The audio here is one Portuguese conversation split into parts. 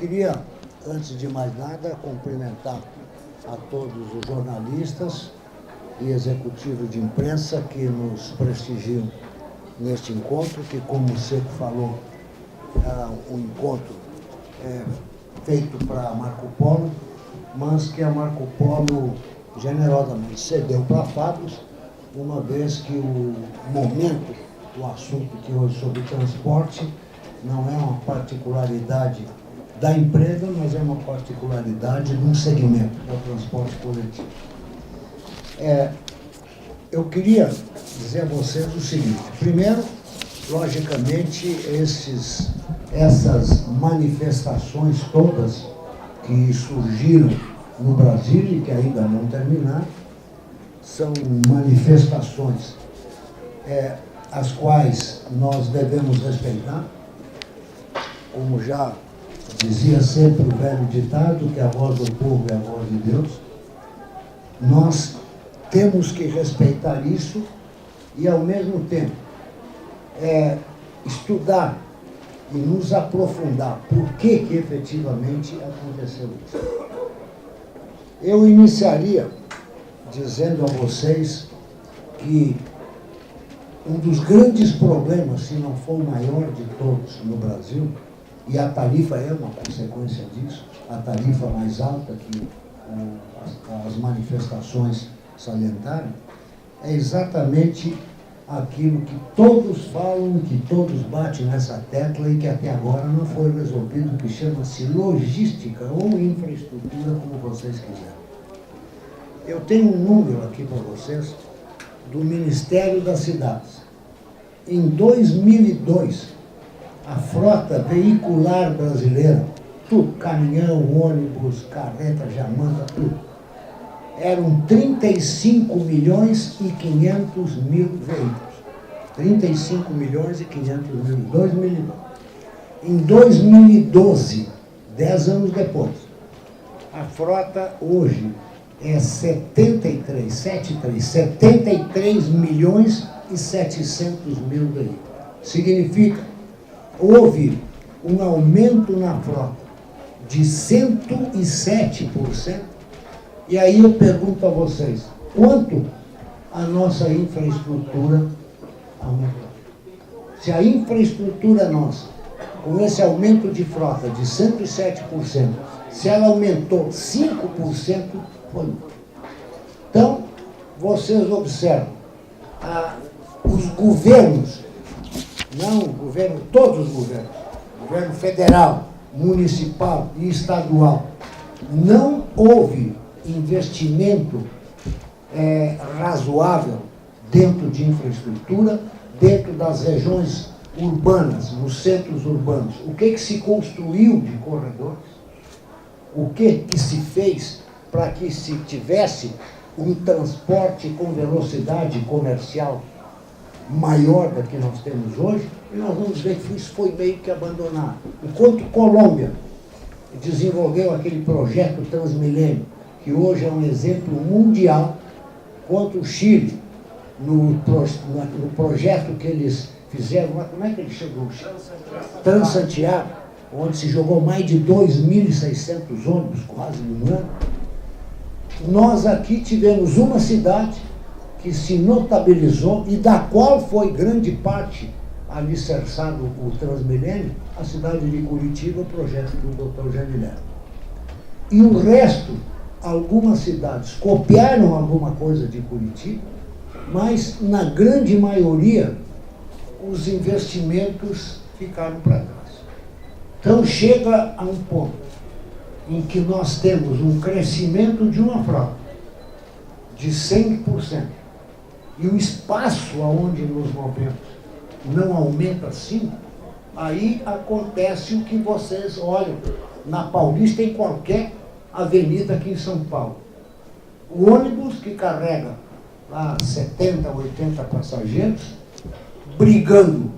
queria, antes de mais nada, cumprimentar a todos os jornalistas e executivos de imprensa que nos prestigiam neste encontro, que, como o Seco falou, era um encontro feito para Marco Polo, mas que a Marco Polo generosamente cedeu para Fábrios, uma vez que o momento, o assunto que hoje sobre transporte, não é uma particularidade da empresa, mas é uma particularidade de um segmento, que é o transporte coletivo. Eu queria dizer a vocês o seguinte: primeiro, logicamente, essas manifestações todas que surgiram no Brasil e que ainda não terminaram, são manifestações as quais nós devemos respeitar, como já dizia sempre o velho ditado, que a voz do povo é a voz de Deus. Nós temos que respeitar isso e, ao mesmo tempo, estudar e nos aprofundar por que efetivamente aconteceu isso. Eu iniciaria dizendo a vocês que um dos grandes problemas, se não for o maior de todos no Brasil, e a tarifa é uma consequência disso, a tarifa mais alta que as manifestações salientaram, é exatamente aquilo que todos falam, que todos batem nessa tecla e que até agora não foi resolvido, que chama-se logística ou infraestrutura, como vocês quiserem. Eu tenho um número aqui para vocês do Ministério das Cidades. Em 2002, a frota veicular brasileira, tudo, caminhão, ônibus, carreta, jamanta, tudo, eram 35 milhões e 500 mil veículos. 35 milhões e 500 mil, 2002. Em 2012, 10 anos depois, a frota hoje é 73 milhões e 700 mil veículos. Significa, houve um aumento na frota de 107%, e aí eu pergunto a vocês, quanto a nossa infraestrutura aumentou? Se a infraestrutura nossa, com esse aumento de frota de 107%, se ela aumentou 5%, foi muito. Então, vocês observam, os governos, não o governo, todos os governos, governo federal, municipal e estadual, não houve investimento razoável dentro de infraestrutura, dentro das regiões urbanas, nos centros urbanos. O que se construiu de corredores? O que se fez para que se tivesse um transporte com velocidade comercial maior da que nós temos hoje? E nós vamos ver que isso foi meio que abandonado. Enquanto Colômbia desenvolveu aquele projeto Transmilênio, que hoje é um exemplo mundial, quanto o Chile, no projeto que eles fizeram, como é que ele chegou? Transantiago, onde se jogou mais de 2.600 ônibus quase num ano. Nós aqui tivemos uma cidade que se notabilizou e da qual foi grande parte alicerçado o Transmilênio, a cidade de Curitiba, o projeto do Dr. Janilé. E o resto, algumas cidades copiaram alguma coisa de Curitiba, mas na grande maioria os investimentos ficaram para trás. Então chega a um ponto em que nós temos um crescimento de uma frota de 100%, e o espaço aonde nos movemos não aumenta assim, aí acontece o que vocês olham na Paulista, em qualquer avenida aqui em São Paulo. O ônibus que carrega lá 70, 80 passageiros, brigando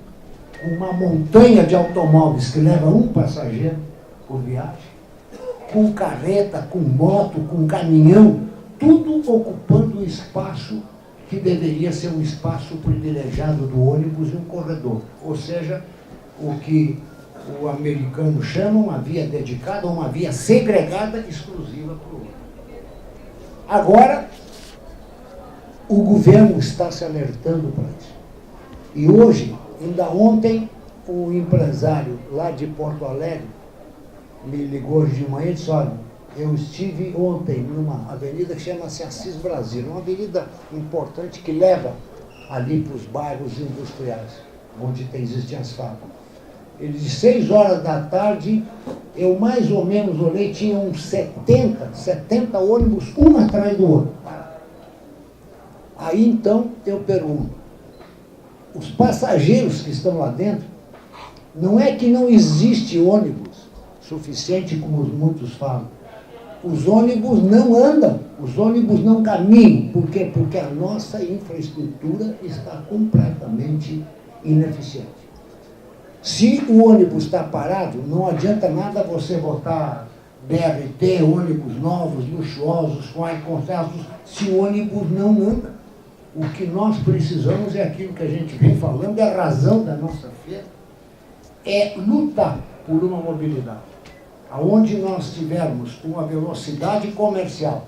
com uma montanha de automóveis que leva um passageiro por viagem, com carreta, com moto, com caminhão, tudo ocupando o espaço que deveria ser um espaço privilegiado do ônibus e um corredor. Ou seja, o que o americano chama, uma via dedicada, uma via segregada, exclusiva para o ônibus. Agora, o governo está se alertando para isso. E hoje, ainda ontem, o empresário lá de Porto Alegre me ligou hoje de manhã e disse, olha, eu estive ontem numa avenida que chama-se Assis Brasil, uma avenida importante que leva ali para os bairros industriais, onde existem as fábricas. Ele disse, 6 horas da tarde, eu mais ou menos olhei, tinha uns 70 ônibus, um atrás do outro. Aí então eu pergunto, os passageiros que estão lá dentro, não é que não existe ônibus suficiente, como muitos falam. Os ônibus não andam, os ônibus não caminham. Por quê? Porque a nossa infraestrutura está completamente ineficiente. Se o ônibus está parado, não adianta nada você botar BRT, ônibus novos, luxuosos, com ar-condicionado, se o ônibus não anda. O que nós precisamos é aquilo que a gente vem falando, é a razão da nossa feira, é lutar por uma mobilidade aonde nós tivermos uma velocidade comercial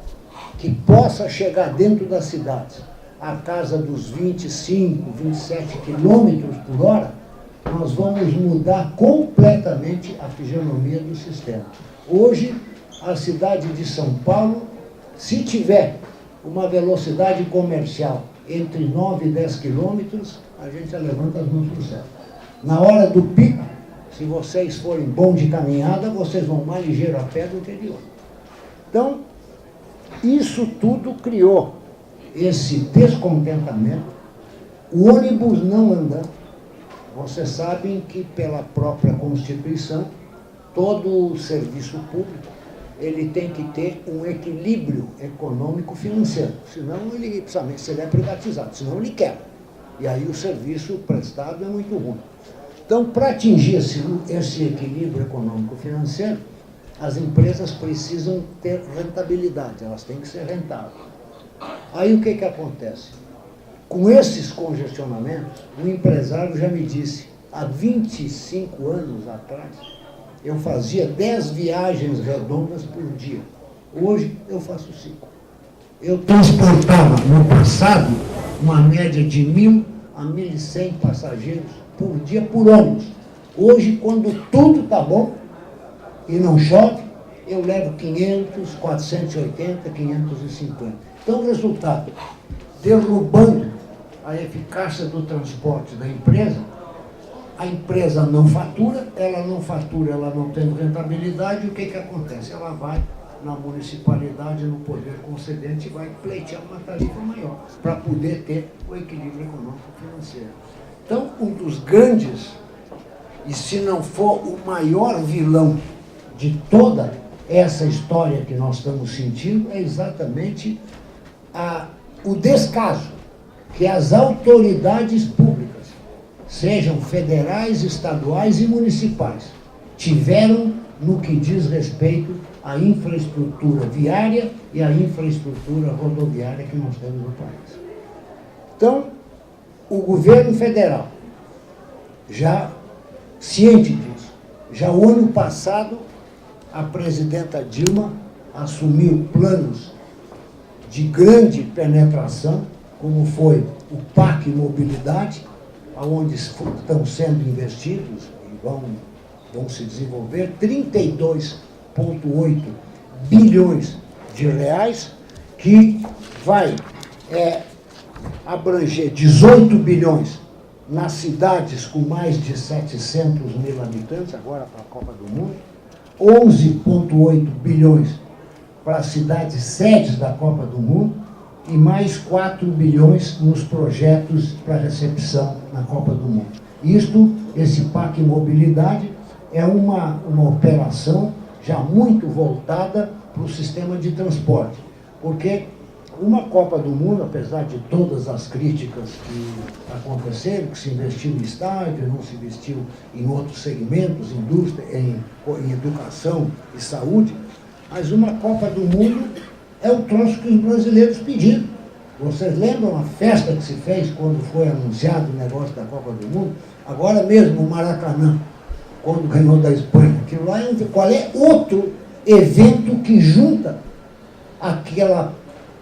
que possa chegar dentro das cidades a casa dos 25, 27 quilômetros por hora, nós vamos mudar completamente a fisionomia do sistema. Hoje, a cidade de São Paulo, se tiver uma velocidade comercial entre 9 e 10 quilômetros, a gente já levanta as mãos para o céu. Na hora do pico, se vocês forem bons de caminhada, vocês vão mais ligeiro a pé do que de ônibus. Então, isso tudo criou esse descontentamento. O ônibus não anda. Vocês sabem que, pela própria Constituição, todo o serviço público ele tem que ter um equilíbrio econômico-financeiro. Senão, principalmente se ele é privatizado, senão ele quebra. E aí o serviço prestado é muito ruim. Então, para atingir esse equilíbrio econômico-financeiro, as empresas precisam ter rentabilidade, elas têm que ser rentáveis. Aí o que acontece? Com esses congestionamentos, o empresário já me disse, há 25 anos atrás, eu fazia 10 viagens redondas por dia. Hoje eu faço 5. Eu transportava no passado uma média de 1.000 a 1.100 passageiros por dia por ônibus. Hoje, quando tudo está bom e não chove, eu levo 500, 480, 550. Então, o resultado, derrubando a eficácia do transporte da empresa, a empresa não fatura, ela não tem rentabilidade, e o que acontece? Ela vai na municipalidade, no poder concedente, e vai pleitear uma tarifa maior, para poder ter o equilíbrio econômico-financeiro. Então, um dos grandes, e se não for o maior vilão de toda essa história que nós estamos sentindo, é exatamente o descaso que as autoridades públicas, sejam federais, estaduais e municipais, tiveram no que diz respeito à infraestrutura viária e à infraestrutura rodoviária que nós temos no país. Então, o governo federal, já ciente disso, já o ano passado, a presidenta Dilma assumiu planos de grande penetração, como foi o PAC Mobilidade, onde estão sendo investidos e vão se desenvolver 32,8 bilhões de reais, que vai abranger 18 bilhões nas cidades com mais de 700 mil habitantes, agora para a Copa do Mundo, 11,8 bilhões para as cidades sedes da Copa do Mundo e mais 4 bilhões nos projetos para recepção na Copa do Mundo. Esse PAC Mobilidade é uma operação já muito voltada para o sistema de transporte, porque uma Copa do Mundo, apesar de todas as críticas que aconteceram, que se investiu em estádio, não se investiu em outros segmentos, indústria, em educação e saúde, mas uma Copa do Mundo é o troço que os brasileiros pediram. Vocês lembram a festa que se fez quando foi anunciado o negócio da Copa do Mundo? Agora mesmo o Maracanã, quando ganhou da Espanha. Aquilo lá qual é outro evento que junta aquela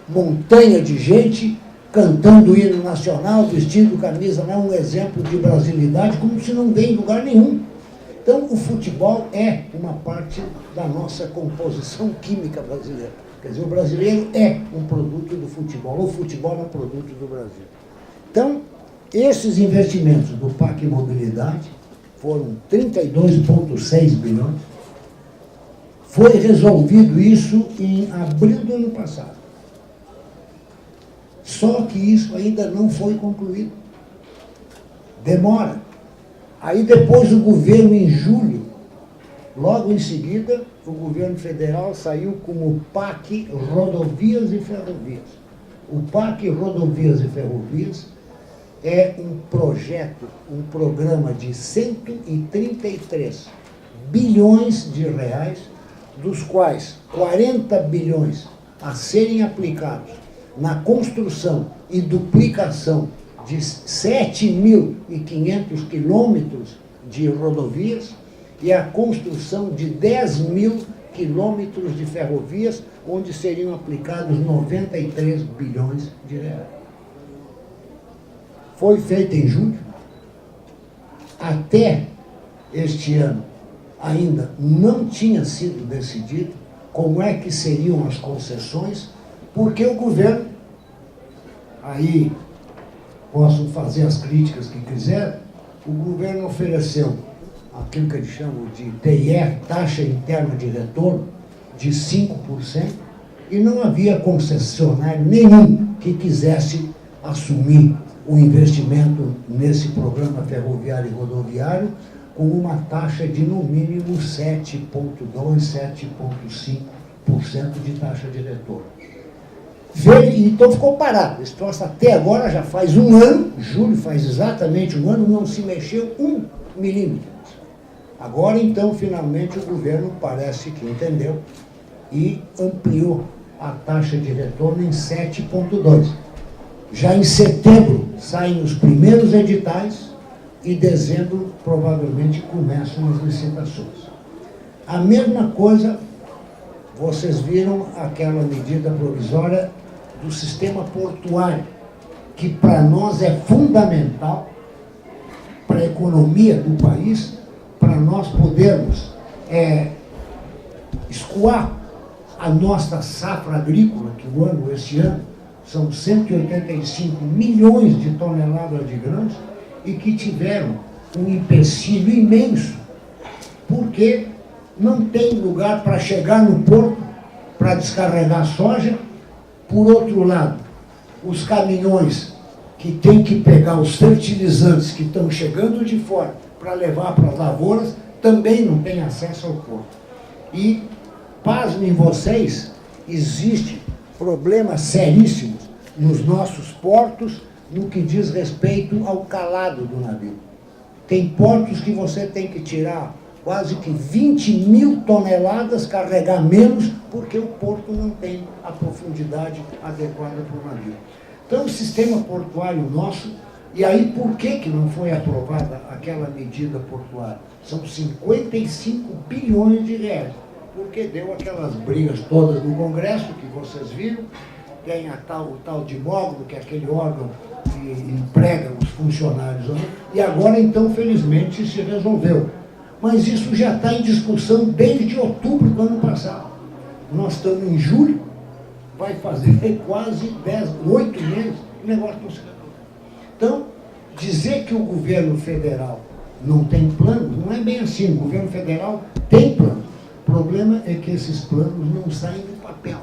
montanha de gente cantando o hino nacional, vestindo camisa, não é um exemplo de brasilidade, como se não vê em lugar nenhum. Então, o futebol é uma parte da nossa composição química brasileira. Quer dizer, o brasileiro é um produto do futebol, o futebol é um produto do Brasil. Então, esses investimentos do PAC Mobilidade foram 32,6 bilhões. Foi resolvido isso em abril do ano passado. Só que isso ainda não foi concluído. Demora. Aí depois o governo, em julho, logo em seguida, o governo federal saiu com o PAC Rodovias e Ferrovias. O PAC Rodovias e Ferrovias é um projeto, um programa de 133 bilhões de reais, dos quais 40 bilhões a serem aplicados na construção e duplicação de 7.500 quilômetros de rodovias e a construção de 10.000 quilômetros de ferrovias, onde seriam aplicados 93 bilhões de reais. Foi feito em julho. Até este ano ainda não tinha sido decidido como é que seriam as concessões, porque o governo, aí posso fazer as críticas que quiser, o governo ofereceu aquilo que eles chamam de TIR, taxa interna de retorno, de 5%, e não havia concessionário nenhum que quisesse assumir o investimento nesse programa ferroviário e rodoviário com uma taxa de, no mínimo, 7,2%, 7,5% de taxa de retorno. Então ficou parado. Esse troço até agora já faz um ano, julho faz exatamente um ano, não se mexeu 1 milímetro. Agora, então, finalmente, o governo parece que entendeu e ampliou a taxa de retorno em 7,2%. Já em setembro saem os primeiros editais e em dezembro provavelmente começam as licitações. A mesma coisa, vocês viram aquela medida provisória do sistema portuário, que para nós é fundamental para a economia do país, para nós podermos escoar a nossa safra agrícola, que este ano, são 185 milhões de toneladas de grãos, e que tiveram um empecilho imenso, porque não tem lugar para chegar no porto para descarregar soja. Por outro lado, os caminhões que têm que pegar os fertilizantes que estão chegando de fora para levar para as lavouras, também não têm acesso ao porto. E, pasmem vocês, existem problemas seríssimos nos nossos portos no que diz respeito ao calado do navio. Tem portos que você tem que tirar quase que 20.000 toneladas, carregar menos, porque o porto não tem a profundidade adequada para o navio. Então, o sistema portuário nosso, e aí por que não foi aprovada aquela medida portuária? São 55 bilhões de reais, porque deu aquelas brigas todas no Congresso, que vocês viram, tem o tal de módulo, que é aquele órgão que emprega os funcionários, né? E agora, então, felizmente, se resolveu. Mas isso já está em discussão desde outubro do ano passado. Nós estamos em julho, vai fazer quase 8 meses, o negócio não se resolveu. Então, dizer que o governo federal não tem plano, não é bem assim. O governo federal tem plano. O problema é que esses planos não saem do papel,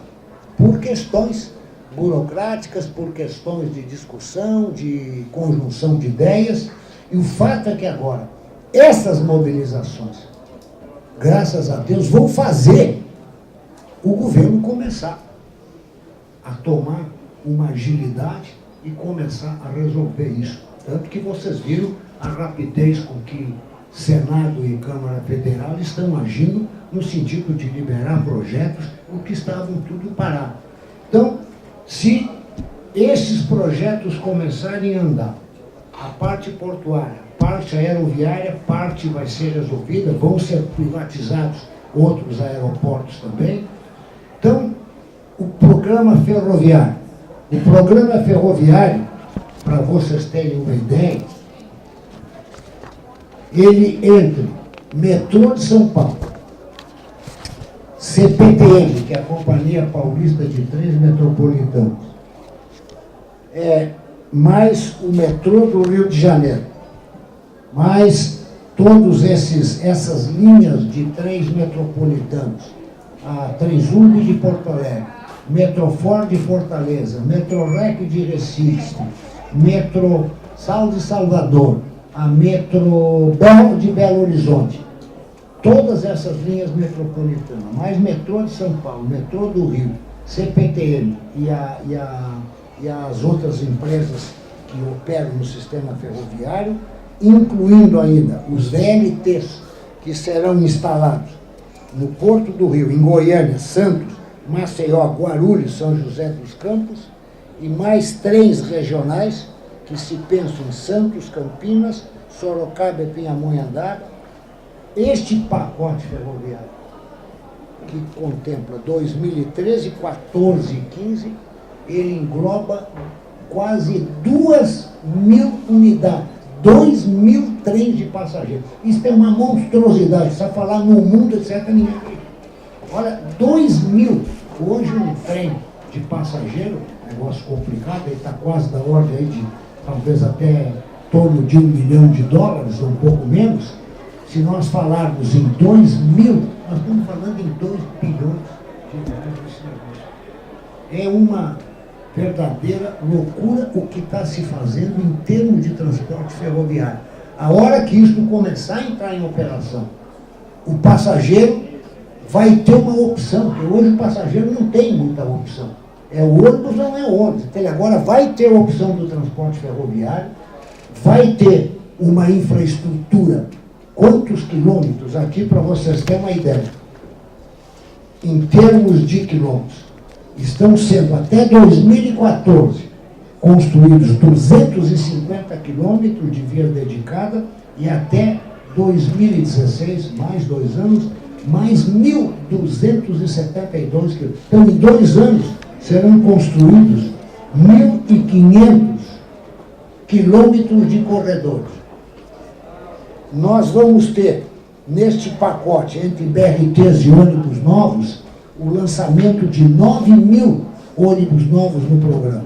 por questões burocráticas, por questões de discussão, de conjunção de ideias. E o fato é que agora, essas mobilizações, graças a Deus, vão fazer o governo começar a tomar uma agilidade e começar a resolver isso. Tanto que vocês viram a rapidez com que Senado e Câmara Federal estão agindo no sentido de liberar projetos, o que estavam tudo parado. Então, se esses projetos começarem a andar, a parte portuária, a parte aeroviária, parte vai ser resolvida, vão ser privatizados outros aeroportos também. Então, o programa ferroviário. O programa ferroviário, para vocês terem uma ideia, ele entre Metrô de São Paulo, CPTM, que é a Companhia Paulista de Trens Metropolitanos, mais o metrô do Rio de Janeiro, mais todas essas linhas de trens metropolitanos, a Transurb de Porto Alegre, Metrofor de Fortaleza, Metrorec de Recife, Metro Sal de Salvador, a Metro Belo de Belo Horizonte, todas essas linhas metropolitanas, mais Metrô de São Paulo, Metrô do Rio, CPTM e as outras empresas que operam no sistema ferroviário, incluindo ainda os VLTs que serão instalados no Porto do Rio, em Goiânia, Santos, Maceió, Guarulhos, São José dos Campos, e mais trens regionais que se pensam em Santos, Campinas, Sorocaba e Pinhamonhangaba. Este pacote ferroviário, que contempla 2013, 14 e 15, ele engloba quase 2.000 unidades, 2.000 trens de passageiros. Isso é uma monstruosidade, precisa falar no mundo, etc. Ninguém acredita. Olha, 2.000. Hoje um trem de passageiro, negócio complicado, ele está quase da ordem aí de talvez até em torno de $1 milhão, ou um pouco menos. Se nós falarmos em 2.000, nós estamos falando em 2 bilhões de reais nesse negócio. É uma verdadeira loucura o que está se fazendo em termos de transporte ferroviário. A hora que isso começar a entrar em operação, o passageiro vai ter uma opção, porque hoje o passageiro não tem muita opção. É ônibus ou não é ônibus. Então, ele agora vai ter a opção do transporte ferroviário, vai ter uma infraestrutura. Quantos quilômetros? Aqui para vocês terem uma ideia. Em termos de quilômetros, estão sendo até 2014 construídos 250 quilômetros de via dedicada e até 2016, mais 2 anos, mais 1.272 quilômetros. Então, em 2 anos, serão construídos 1.500 quilômetros de corredores. Nós vamos ter, neste pacote, entre BRTs e ônibus novos, o lançamento de 9.000 ônibus novos no programa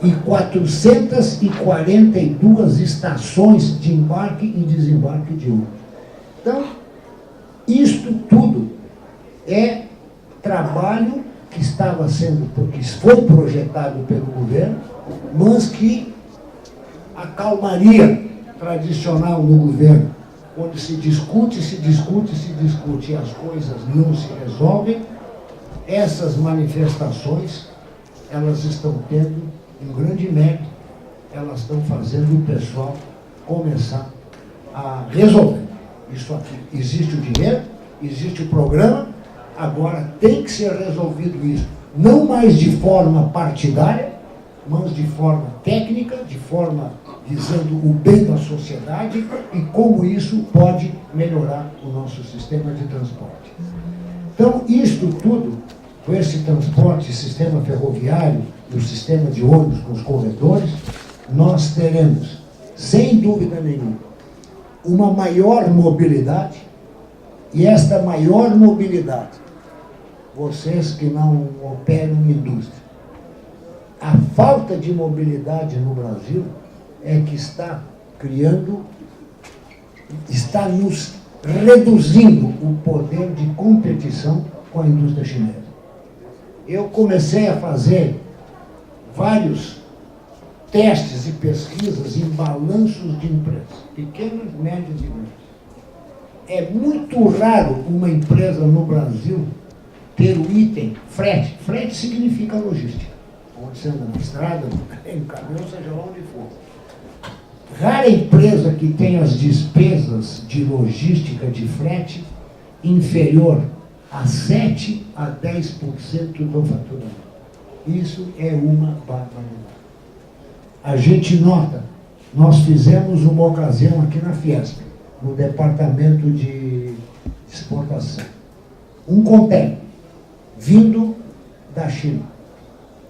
e 442 estações de embarque e desembarque de ônibus. Então, isto tudo é trabalho que estava sendo, porque foi projetado pelo governo, mas que a calmaria tradicional no governo, onde se discute e as coisas não se resolvem, essas manifestações, elas estão tendo um grande mérito, elas estão fazendo o pessoal começar a resolver. Isso aqui, existe o dinheiro, existe o programa, agora tem que ser resolvido isso, não mais de forma partidária, mas de forma técnica, de forma visando o bem da sociedade e como isso pode melhorar o nosso sistema de transporte. Então, isto tudo, com esse transporte, sistema ferroviário e o sistema de ônibus com os corredores, nós teremos, sem dúvida nenhuma, uma maior mobilidade, e esta maior mobilidade, vocês que não operam em indústria, a falta de mobilidade no Brasil é que está nos reduzindo o poder de competição com a indústria chinesa. Eu comecei a fazer vários testes e pesquisas em balanços de empresas, pequenas, médias e grandes. É muito raro uma empresa no Brasil ter o item frete. Frete significa logística. Onde você anda na estrada, no caminhão, seja lá onde for. Rara empresa que tem as despesas de logística de frete inferior a 7 a 10% do faturamento. Isso é uma barbaridade. A gente nota nós fizemos uma ocasião aqui na Fiesp, no departamento de exportação. Um contêiner vindo da China,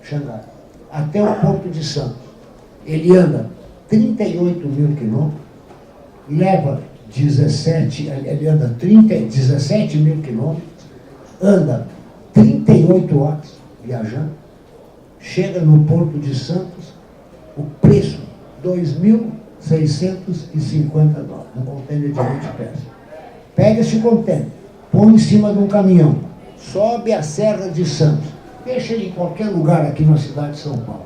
Xangai, até o Porto de Santos. Ele anda 38 mil quilômetros, leva 17 mil quilômetros, anda 38 horas viajando, chega no Porto de Santos, o preço, $2.650, um contêiner de 20 peças. Pega esse contêiner, põe em cima de um caminhão, sobe a Serra de Santos, deixa ele em qualquer lugar aqui na cidade de São Paulo.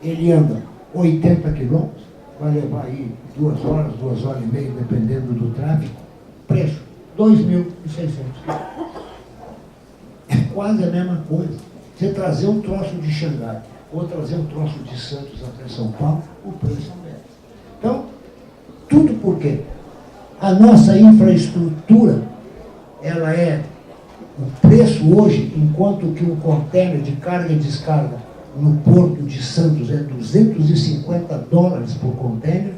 Ele anda 80 quilômetros, vai levar aí 2 horas, 2 horas e meia, dependendo do tráfego. Preço, 2.600. É quase a mesma coisa. Você trazer um troço de Xangai, ou trazer um troço de Santos até São Paulo, o preço é o mesmo. Então, tudo por quê? A nossa infraestrutura, ela é, o preço hoje, enquanto que um contêiner de carga e descarga no Porto de Santos é $250 por contêiner,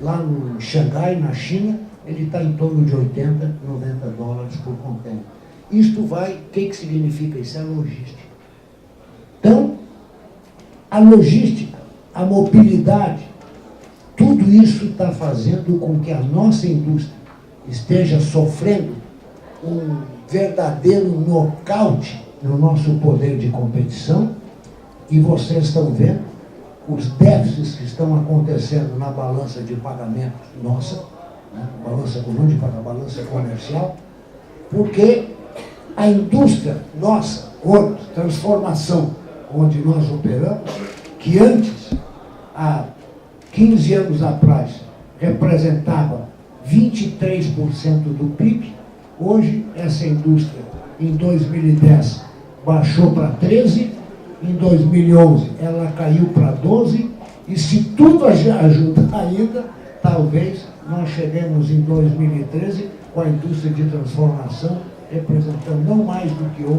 lá no Xangai, na China, ele está em torno de $80, $90 por contêiner. Isto vai, o que significa isso? É logística. Então, a logística, a mobilidade, tudo isso está fazendo com que a nossa indústria esteja sofrendo um verdadeiro nocaute no nosso poder de competição, e vocês estão vendo os déficits que estão acontecendo na balança de pagamento nossa, né? Balança comum de pagamento, balança comercial, porque a indústria nossa, transformação, onde nós operamos, que antes, há 15 anos atrás, representava 23% do PIB, hoje essa indústria, em 2010, baixou para 13%, em 2011 ela caiu para 12%, e se tudo ajuda ainda, talvez nós cheguemos em 2013 com a indústria de transformação representando não mais do que 11%.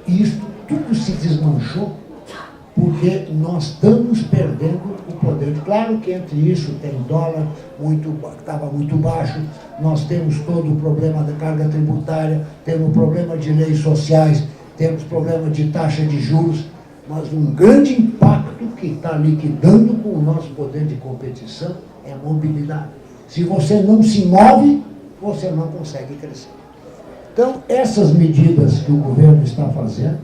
E isso tudo se desmanchou porque nós estamos perdendo o poder. Claro que entre isso tem dólar, estava muito baixo, nós temos todo o problema da carga tributária, temos o problema de leis sociais, temos problema de taxa de juros, mas um grande impacto que está liquidando com o nosso poder de competição é a mobilidade. Se você não se move, você não consegue crescer. Então, essas medidas que o governo está fazendo,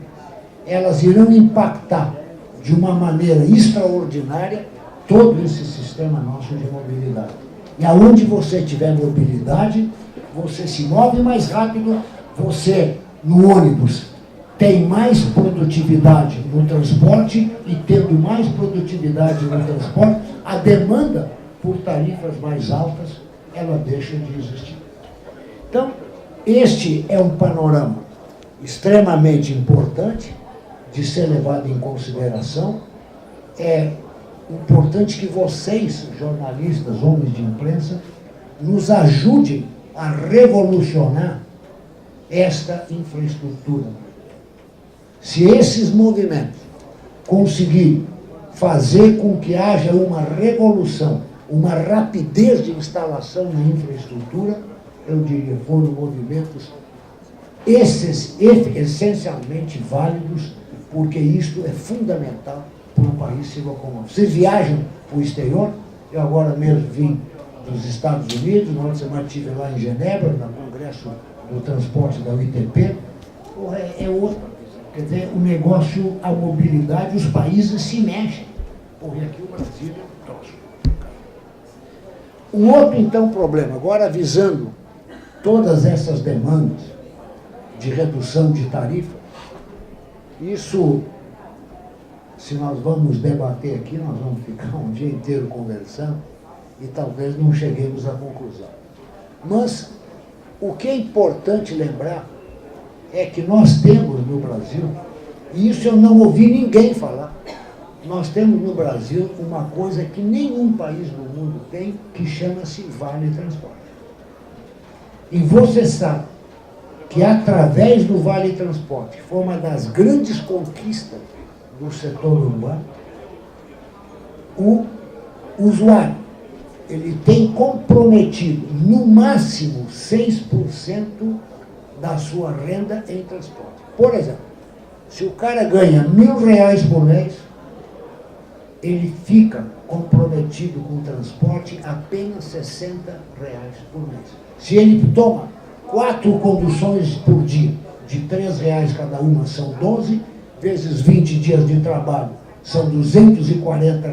elas irão impactar de uma maneira extraordinária todo esse sistema nosso de mobilidade. E aonde você tiver mobilidade, você se move mais rápido, você, no ônibus, tem mais produtividade no transporte, e tendo mais produtividade no transporte, a demanda por tarifas mais altas, ela deixa de existir. Então, este é um panorama extremamente importante de ser levado em consideração. É importante que vocês, jornalistas, homens de imprensa, nos ajudem a revolucionar esta infraestrutura. Se esses movimentos conseguirem fazer com que haja uma revolução, uma rapidez de instalação na infraestrutura, eu diria, foram movimentos essencialmente válidos, porque isto é fundamental para o país se locomover. Vocês viajam para o exterior? Eu agora mesmo vim dos Estados Unidos, na outra semana estive lá em Genebra, no Congresso do Transporte da UITP. É outro. Quer dizer, o negócio, a mobilidade, os países se mexem. Porque aqui o Brasil é um troço. Um outro, então, problema, agora visando todas essas demandas de redução de tarifa, isso, se nós vamos debater aqui, nós vamos ficar um dia inteiro conversando e talvez não cheguemos à conclusão. Mas o que é importante lembrar é que nós temos no Brasil, e isso eu não ouvi ninguém falar, nós temos no Brasil uma coisa que nenhum país do mundo tem, que chama-se Vale Transporte. E você sabe que através do Vale Transporte, foi uma das grandes conquistas do setor urbano, o usuário, ele tem comprometido, no máximo, 6% da sua renda em transporte. Por exemplo, se o cara ganha R$ 1.000 por mês, ele fica comprometido com o transporte apenas R$ 60 por mês. Se ele toma 4 conduções por dia, de R$ 3 cada uma, são 12, vezes 20 dias de trabalho, são R$ 240,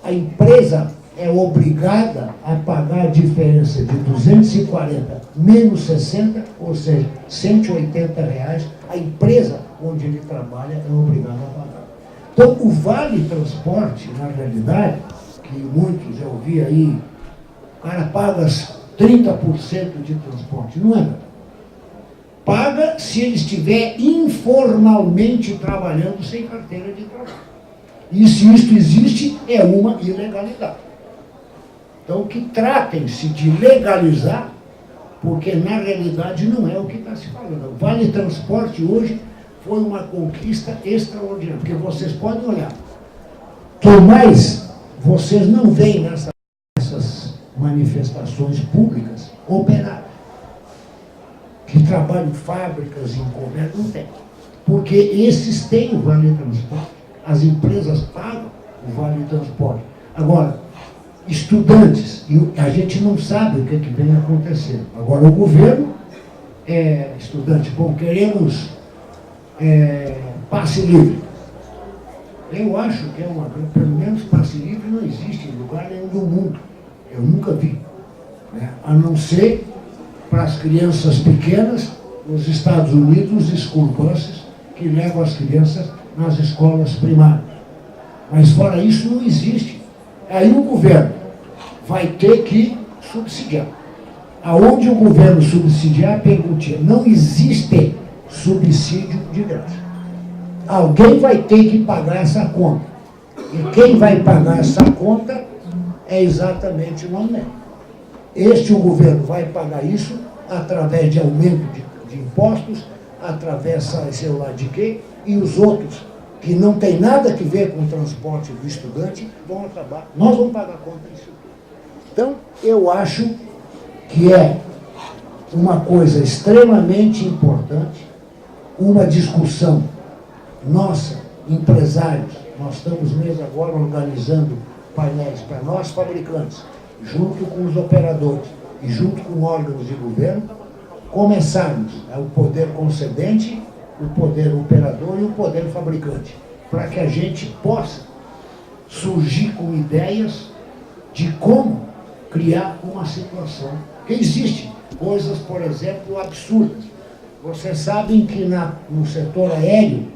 a empresa é obrigada a pagar a diferença de 240 menos 60, ou seja, R$ 180, a empresa onde ele trabalha é obrigada a pagar. Então, o Vale Transporte, na realidade, que muitos eu ouvi aí, o cara paga 30% de transporte, não é verdade. Paga se ele estiver informalmente trabalhando sem carteira de trabalho. E se isto existe, é uma ilegalidade. Então, que tratem-se de legalizar, porque na realidade não é o que está se falando. O Vale Transporte hoje foi uma conquista extraordinária, porque vocês podem olhar, por mais vocês não veem nessas manifestações públicas operários, que trabalham em fábricas, em comércio, não tem. Porque esses têm o Vale Transporte, as empresas pagam o Vale Transporte. Agora, estudantes, e a gente não sabe o que vem acontecendo. Agora o governo estudante, bom, queremos passe livre. Eu acho que pelo menos passe livre não existe em lugar nenhum do mundo. Eu nunca vi. A não ser para as crianças pequenas, nos Estados Unidos, school buses, que levam as crianças nas escolas primárias. Mas fora isso não existe. Aí o governo vai ter que subsidiar. Aonde o governo subsidiar, perguntinha, não existe subsídio de graça. Alguém vai ter que pagar essa conta. E quem vai pagar essa conta é exatamente o aumento. O governo vai pagar isso através de aumento de impostos, através, sei lá de quê, e os outros, que não tem nada a ver com o transporte do estudante, vão acabar. Nós vamos pagar a conta disso. Então, eu acho que é uma coisa extremamente importante, uma discussão nossa, empresários, nós estamos mesmo agora organizando painéis para nós, fabricantes, junto com os operadores e junto com órgãos de governo, começarmos o poder concedente, o poder operador e o poder fabricante, para que a gente possa surgir com ideias de como criar uma situação. Porque existem coisas, por exemplo, absurdas. Vocês sabem que no setor aéreo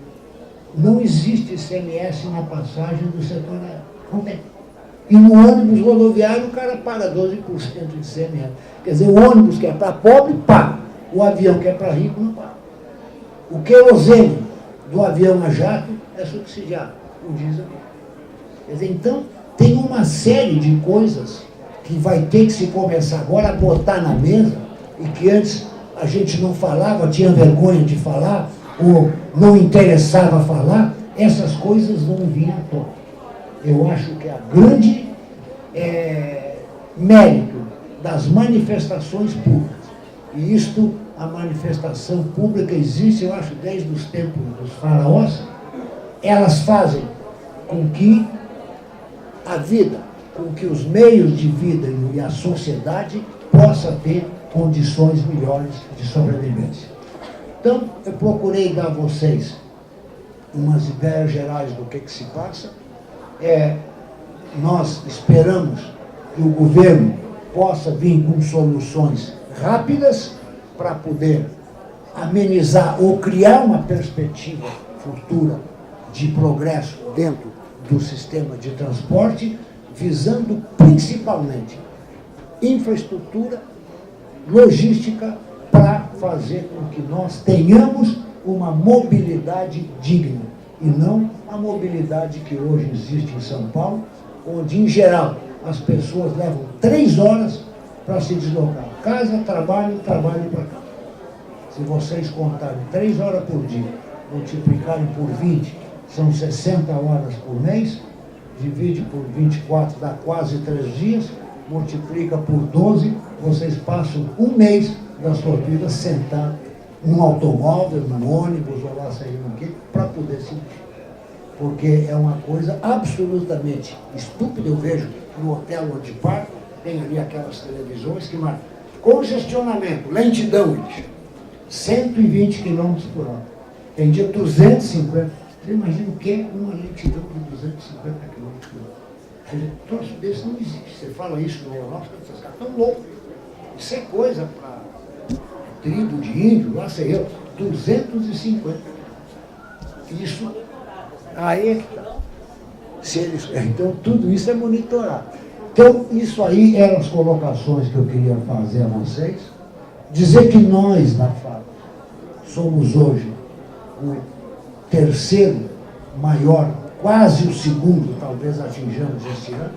não existe ICMS na passagem do setor aéreo. Não tem. E no ônibus rodoviário o cara paga 12% de ICMS. Quer dizer, o ônibus que é para pobre, paga. O avião que é para rico, não paga. O querosene do avião a jato é subsidiado. O diesel. Quer dizer, então, tem uma série de coisas que vai ter que se começar agora a botar na mesa e que antes a gente não falava, tinha vergonha de falar, ou não interessava falar, essas coisas vão vir à tona. Eu acho que a grande mérito das manifestações públicas, e isto, a manifestação pública existe, eu acho, desde os tempos dos faraós, elas fazem com que a vida, com que os meios de vida e a sociedade possa ter condições melhores de sobrevivência. Então, eu procurei dar a vocês umas ideias gerais do que se passa. Nós esperamos que o governo possa vir com soluções rápidas para poder amenizar ou criar uma perspectiva futura de progresso dentro do sistema de transporte, visando principalmente infraestrutura, logística, para fazer com que nós tenhamos uma mobilidade digna, e não a mobilidade que hoje existe em São Paulo, onde, em geral, as pessoas levam 3 horas para se deslocar. Casa, trabalho, trabalho para cá. Se vocês contarem 3 horas por dia, multiplicarem por 20, são 60 horas por mês, divide por 24, dá quase 3 dias, multiplica por 12, vocês passam um mês da sua vida sentado num automóvel, num ônibus, ou lá sei no quê, para poder se mexer. Porque é uma coisa absolutamente estúpida. Eu vejo no hotel onde parto, tem ali aquelas televisões que marcam congestionamento, lentidão, eles chamam. 120 km por hora. Tem dia 250. Você imagina o que é uma lentidão de 250 km por hora? Quer dizer, troço desse não existe. Você fala isso na Europa, os caras estão loucos. Isso é coisa para tribo de índio, lá sei eu, 250 km. Isso, aí é que está. Então, tudo isso é monitorado. Então, isso aí eram as colocações que eu queria fazer a vocês. Dizer que nós, da FAB, somos hoje o terceiro maior, quase o segundo, talvez atinjamos esse ano.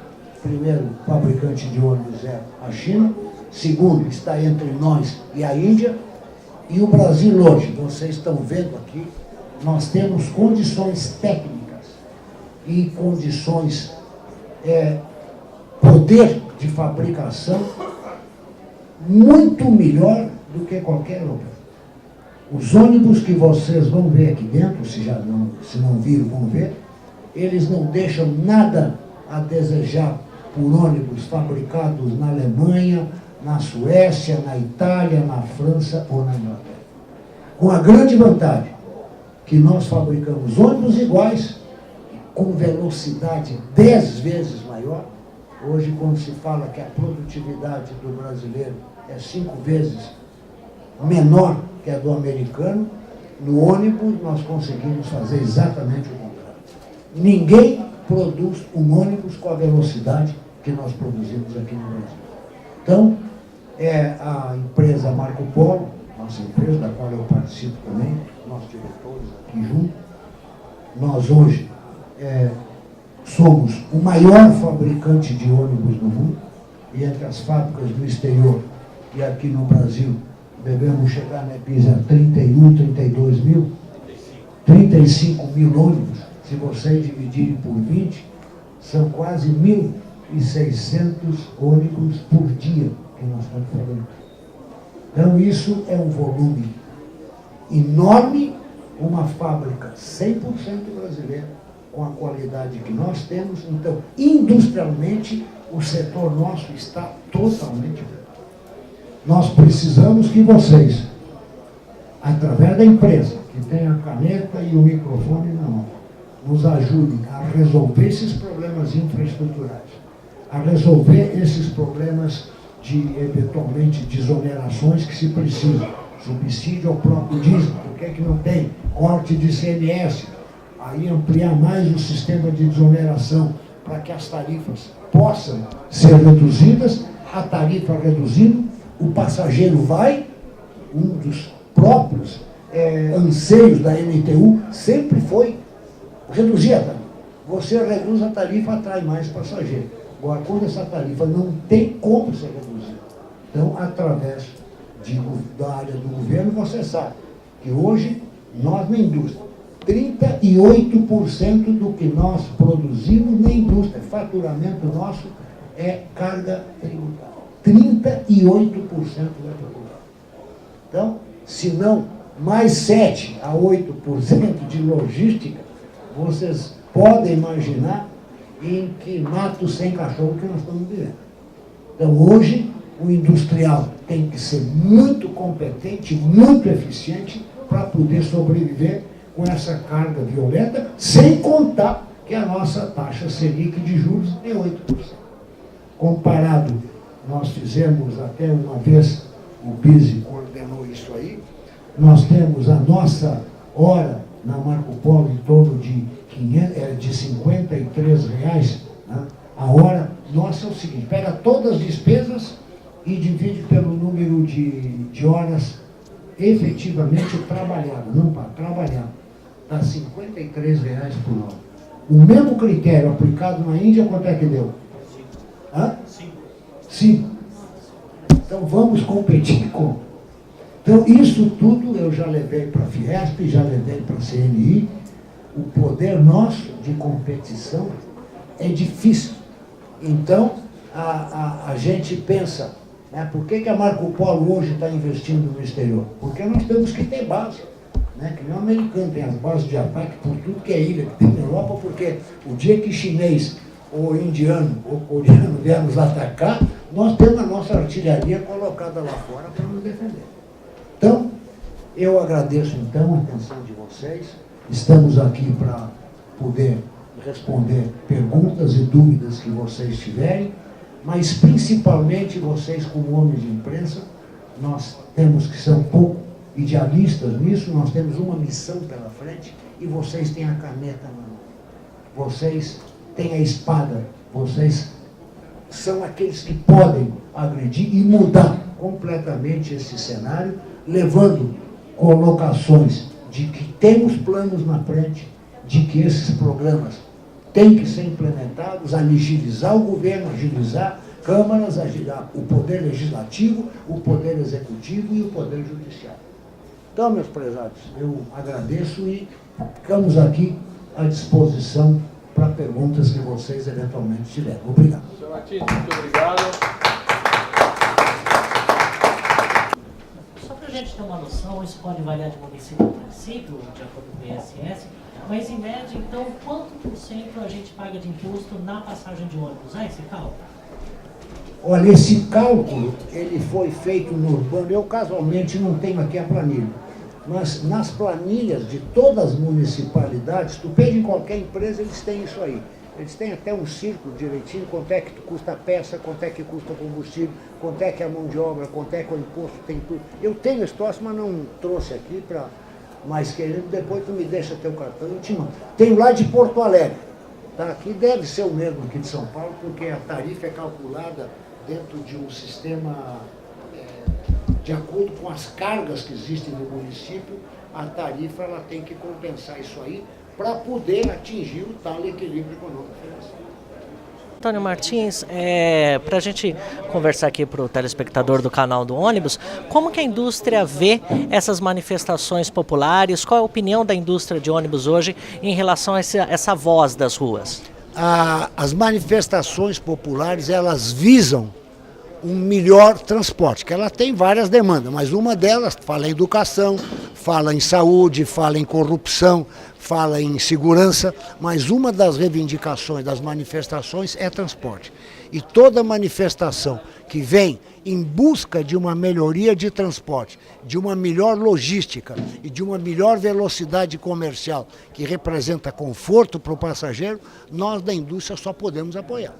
Primeiro fabricante de ônibus é a China. Segundo, está entre nós e a Índia. E o Brasil hoje, vocês estão vendo aqui, nós temos condições técnicas e condições, poder de fabricação muito melhor do que qualquer outro. Os ônibus que vocês vão ver aqui dentro, se não viram, vão ver, eles não deixam nada a desejar por ônibus fabricados na Alemanha, na Suécia, na Itália, na França ou na Inglaterra. Com a grande vantagem que nós fabricamos ônibus iguais, com velocidade 10 vezes maior. Hoje, quando se fala que a produtividade do brasileiro é 5 vezes menor que a do americano, no ônibus nós conseguimos fazer exatamente o contrário. Ninguém produz um ônibus com a velocidade que nós produzimos aqui no Brasil. Então, a empresa Marco Polo, nossa empresa, da qual eu participo também, nós diretores aqui juntos, nós hoje somos o maior fabricante de ônibus do mundo, e entre as fábricas do exterior e aqui no Brasil, devemos chegar na EPISA a 31, 32 mil, 35 mil ônibus. Se vocês dividirem por 20, são quase 1.600 ônibus por dia que nós estamos fabricando. Então, isso é um volume enorme, uma fábrica 100% brasileira, com a qualidade que nós temos. Então, industrialmente, o setor nosso está totalmente preparado. Nós precisamos que vocês, através da empresa, que tem a caneta e o microfone na mão, nos ajudem a resolver esses problemas infraestruturais, a resolver esses problemas de, eventualmente, desonerações que se precisam, subsídio ao próprio diesel, por que não tem corte de ICMS, aí ampliar mais o sistema de desoneração para que as tarifas possam ser reduzidas, a tarifa reduzindo, o passageiro vai, um dos próprios anseios da NTU sempre foi reduzir a tarifa. Você reduz a tarifa, atrai mais passageiro. Agora, quando essa tarifa não tem como ser reduzida, então, através da área do governo, você sabe que hoje, nós na indústria, 38% do que nós produzimos na indústria, faturamento nosso é carga tributária. 38% da tributária. Então, se não mais 7 a 8% de logística, vocês podem imaginar em que mato sem cachorro que nós estamos vivendo. Então, hoje, o industrial tem que ser muito competente, muito eficiente para poder sobreviver com essa carga violenta, sem contar que a nossa taxa Selic de juros é 8%. Comparado, nós fizemos até uma vez, o BISE coordenou isso aí, nós temos a nossa hora na Marco Polo em torno de R$53, né? A hora nossa é o seguinte, pega todas as despesas e divide pelo número de horas efetivamente trabalhadas, não para trabalhar. Dá R$53 por hora. O mesmo critério aplicado na Índia, quanto é que deu? 5. Então vamos competir com. Então isso tudo eu já levei para a Fiesp, já levei para a CNI. O poder nosso de competição é difícil. Então, a gente pensa, né, por que a Marco Polo hoje está investindo no exterior? Porque nós temos que ter base. Né, que nem o americano tem as bases de ataque por tudo que é ilha que tem na Europa, porque o dia que chinês, ou indiano, ou coreano vier nos atacar, nós temos a nossa artilharia colocada lá fora para nos defender. Então, eu agradeço então a atenção de vocês. Estamos aqui para poder responder perguntas e dúvidas que vocês tiverem, mas principalmente vocês, como homens de imprensa, nós temos que ser um pouco idealistas nisso, nós temos uma missão pela frente e vocês têm a caneta na mão. Vocês têm a espada, vocês são aqueles que podem agredir e mudar completamente esse cenário, levando colocações de que temos planos na frente, de que esses programas têm que ser implementados, agilizar o governo, agilizar câmaras, agilizar o poder legislativo, o poder executivo e o poder judiciário. Então, meus prezados, eu agradeço e ficamos aqui à disposição para perguntas que vocês eventualmente tiverem. Obrigado. Senhor Martins, muito obrigado. Só para a gente ter uma noção, isso pode variar de município para município, de acordo com o ISS, mas em média, então, quanto por cento a gente paga de imposto na passagem de ônibus? Esse cálculo? Olha, esse cálculo, ele foi feito no urbano, eu casualmente não tenho aqui a planilha, mas nas planilhas de todas as municipalidades, tu pede em qualquer empresa, eles têm isso aí. Eles têm até um círculo direitinho, quanto é que custa a peça, quanto é que custa o combustível, quanto é que é a mão de obra, quanto é que é o imposto, tem tudo. Eu tenho esse troço, mas não trouxe aqui para mais querendo, depois tu me deixa teu cartão, eu te mando. Tenho lá de Porto Alegre, tá? Aqui deve ser o mesmo aqui de São Paulo, porque a tarifa é calculada dentro de um sistema, de acordo com as cargas que existem no município, a tarifa ela tem que compensar isso aí para poder atingir o tal equilíbrio econômico financeiro. Antônio Martins, para a gente conversar aqui para o telespectador do canal do ônibus, como que a indústria vê essas manifestações populares? Qual é a opinião da indústria de ônibus hoje em relação a essa voz das ruas? As manifestações populares, elas visam um melhor transporte, que ela tem várias demandas, mas uma delas fala em educação, fala em saúde, fala em corrupção, fala em segurança, mas uma das reivindicações das manifestações é transporte. E toda manifestação que vem em busca de uma melhoria de transporte, de uma melhor logística e de uma melhor velocidade comercial, que representa conforto para o passageiro, nós da indústria só podemos apoiar.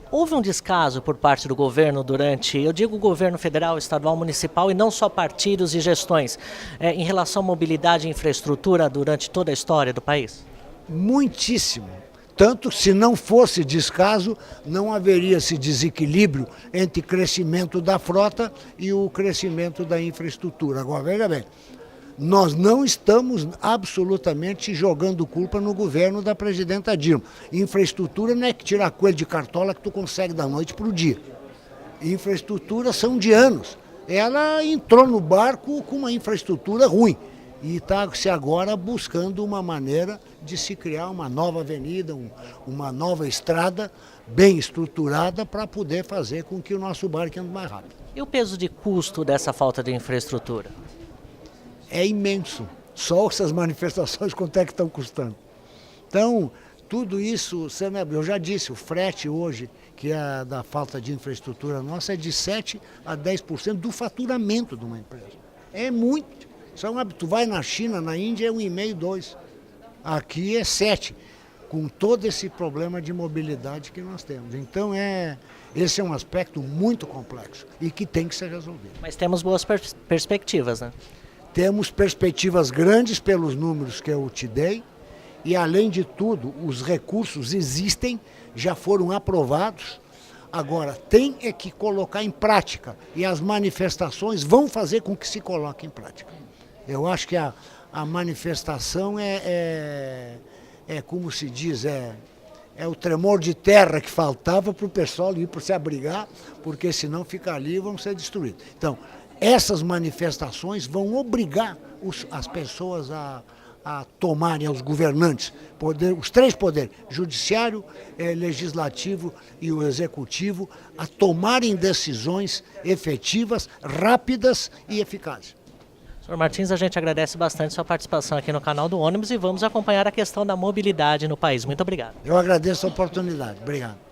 Houve um descaso por parte do governo durante, eu digo governo federal, estadual, municipal e não só partidos e gestões, em relação à mobilidade e infraestrutura durante toda a história do país? Muitíssimo. Tanto, se não fosse descaso, não haveria esse desequilíbrio entre crescimento da frota e o crescimento da infraestrutura. Agora, veja bem, nós não estamos absolutamente jogando culpa no governo da presidenta Dilma. Infraestrutura não é que tirar coelho de cartola que tu consegue da noite para o dia. Infraestrutura são de anos. Ela entrou no barco com uma infraestrutura ruim e está-se agora buscando uma maneira de se criar uma nova avenida, uma nova estrada bem estruturada para poder fazer com que o nosso barco ande mais rápido. E o peso de custo dessa falta de infraestrutura? É imenso. Só essas manifestações quanto é que estão custando. Então, tudo isso, eu já disse, o frete hoje, que é da falta de infraestrutura nossa, é de 7% a 10% do faturamento de uma empresa. É muito. Tu vai na China, na Índia é 1,5%, 2%. Aqui é 7%, com todo esse problema de mobilidade que nós temos. Então, esse é um aspecto muito complexo e que tem que ser resolvido. Mas temos boas perspectivas, né? Temos perspectivas grandes pelos números que eu te dei e, além de tudo, os recursos existem, já foram aprovados. Agora, tem que colocar em prática e as manifestações vão fazer com que se coloque em prática. Eu acho que a manifestação como se diz, é o tremor de terra que faltava para o pessoal ir para se abrigar, porque senão fica ali e vão ser destruídos. Então, essas manifestações vão obrigar as pessoas a a tomarem, aos governantes, os três poderes, judiciário, legislativo e o executivo, a tomarem decisões efetivas, rápidas e eficazes. Senhor Martins, a gente agradece bastante sua participação aqui no canal do Ônibus e vamos acompanhar a questão da mobilidade no país. Muito obrigado. Eu agradeço a oportunidade. Obrigado.